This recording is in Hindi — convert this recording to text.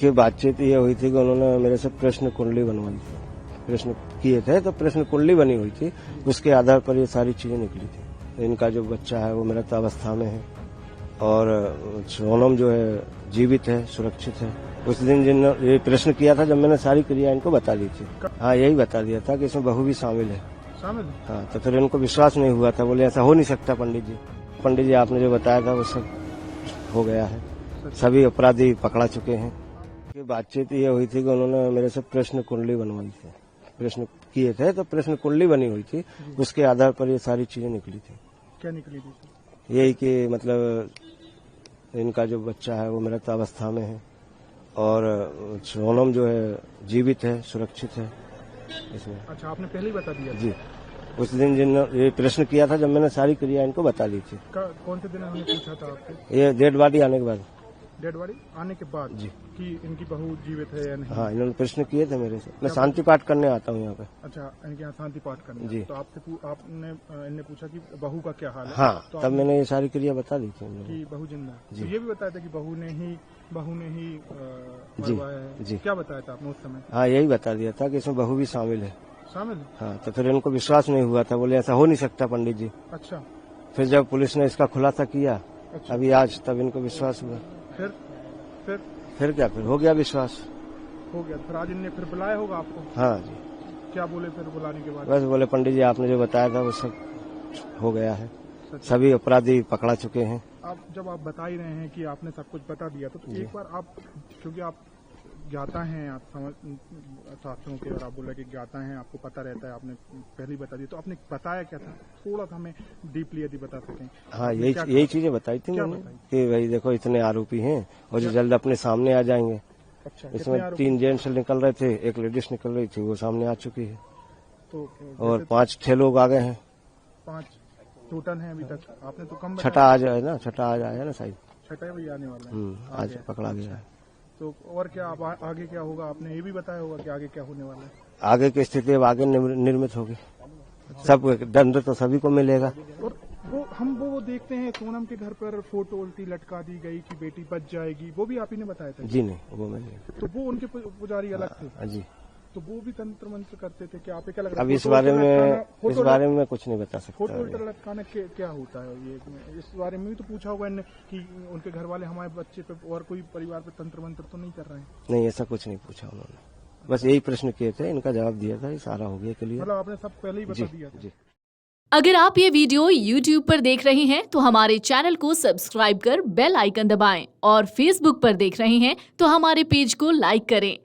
कि बातचीत ये हुई थी कि उन्होंने मेरे से प्रश्न कुंडली बनवाई थी। प्रश्न किए थे तो प्रश्न कुंडली बनी हुई थी, उसके आधार पर ये सारी चीजें निकली थी। इनका जो बच्चा है वो मृत अवस्था में है और सोनम जो है जीवित है, सुरक्षित है। उस दिन जिन ये प्रश्न किया था, जब मैंने सारी क्रिया इनको बता दी थी। हाँ, यही बता दिया था कि इसमें बहू भी शामिल है। हाँ, तो फिर इनको विश्वास नहीं हुआ था। बोले ऐसा हो नहीं सकता पंडित जी। पंडित जी आपने जो बताया था वो सब हो गया है, सभी अपराधी पकड़ा चुके हैं। कि बातचीत ये हुई थी कि उन्होंने मेरे से प्रश्न कुंडली बनवाई थी। प्रश्न किए थे तो प्रश्न कुंडली बनी हुई थी, उसके आधार पर ये सारी चीजें निकली थी। क्या निकली थी? यही कि मतलब इनका जो बच्चा है वो मृत अवस्था में है और सोनम जो है जीवित है, सुरक्षित है इसमें। अच्छा, आपने पहले ही बता दिया था? जी, उस दिन जिन ये प्रश्न किया था, जब मैंने सारी क्रिया इनको बता दी थी। कौन से दिन उन्होंने पूछा था आपसे? ये डेड बॉडी आने के बाद। डेड बॉडी आने के बाद जी, कि इनकी बहू जीवित है या नहीं? हाँ, इन्होंने प्रश्न किए थे मेरे से। मैं शांति पाठ करने आता हूँ यहाँ पे। अच्छा, इनके यहाँ शांति पाठ करने? जी। तो आपने इनने पूछा कि बहू का क्या हाल है? हाँ, तो तब मैंने ये सारी क्रिया बता दी थी कि बहू जिंदा है। जी। तो ये भी बताया था कि बहू ने ही मरवाया है? जी। क्या बताया था आपने उस समय? हाँ, यही बता दिया था कि इसमें बहू भी शामिल है। शामिल है? हाँ, तो फिर इनको विश्वास नहीं हुआ था। बोले ऐसा हो नहीं सकता पंडित जी। अच्छा। फिर जब पुलिस ने इसका खुलासा किया, अच्छा। अभी आज, तब इनको विश्वास हुआ। फिर फिर क्या, फिर हो गया विश्वास। हो गया। फिर आज इनने फिर बुलाया होगा आपको? हाँ जी। क्या बोले फिर बुलाने के बाद? बस बोले पंडित जी आपने जो बताया था वो सब हो गया है, सभी अपराधी पकड़ा चुके हैं। आप जब आप बता ही रहे हैं कि आपने सब कुछ बता दिया, तो एक बार आप, क्योंकि आप ज्ञाता हैं, आप समझ शास्त्रों के, और आप बोला कि ज्ञाता हैं, आपको पता रहता है, आपने पहले ही बता दिया, तो आपने बताया क्या था? थोड़ा सा हमें डीपली यदि बता सकें। हाँ, यही चीजें बताई थी मैंने कि भाई देखो इतने आरोपी हैं और जो जल्द अपने सामने आ जाएंगे। अच्छा, इसमें 3 जेंट्स निकल रहे थे, एक लेडीज निकल रही थी, वो सामने आ चुकी है। तो और 5 6 लोग आ गए हैं। 5 टोटल हैं अभी तक? आपने तो कम छठा आज है ना, छठा आज आया ना शायद। छठा भी आने वाला है। आज पकड़ा गया है। तो और क्या आगे क्या होगा? आपने ये भी बताया होगा कि आगे क्या होने वाला है? आगे की स्थिति अब आगे निर्मित होगी। सब दंड तो सभी को मिलेगा। और वो देखते हैं सोनम के घर पर फोटो उल्टी लटका दी गई कि बेटी बच जाएगी, वो भी आप ही ने बताया था? जी नहीं, वो मैंने। तो वो उनके पुजारी अलग थे? जी। तो वो भी तंत्र मंत्र करते थे क्या? आप क्या लग रहा है? अब इस बारे में मैं कुछ नहीं बता सकता। फोटो उल्टा लटकाना क्या होता है ये? इस बारे में भी तो पूछा होगा इनने कि उनके घर वाले हमारे बच्चे पे और कोई परिवार पे तंत्र मंत्र तो नहीं कर रहे हैं? नहीं, ऐसा कुछ नहीं पूछा उन्होंने। बस यही प्रश्न किए थे, इनका जवाब दिया था, ये सारा हो गया क्लियर। मतलब आपने सब पहले ही बता दिया था? जी। अगर आप ये वीडियो YouTube पर देख रहे हैं तो हमारे चैनल को सब्सक्राइब कर बेल आइकन दबाएं और Facebook पर देख रहे हैं तो हमारे पेज को लाइक करें।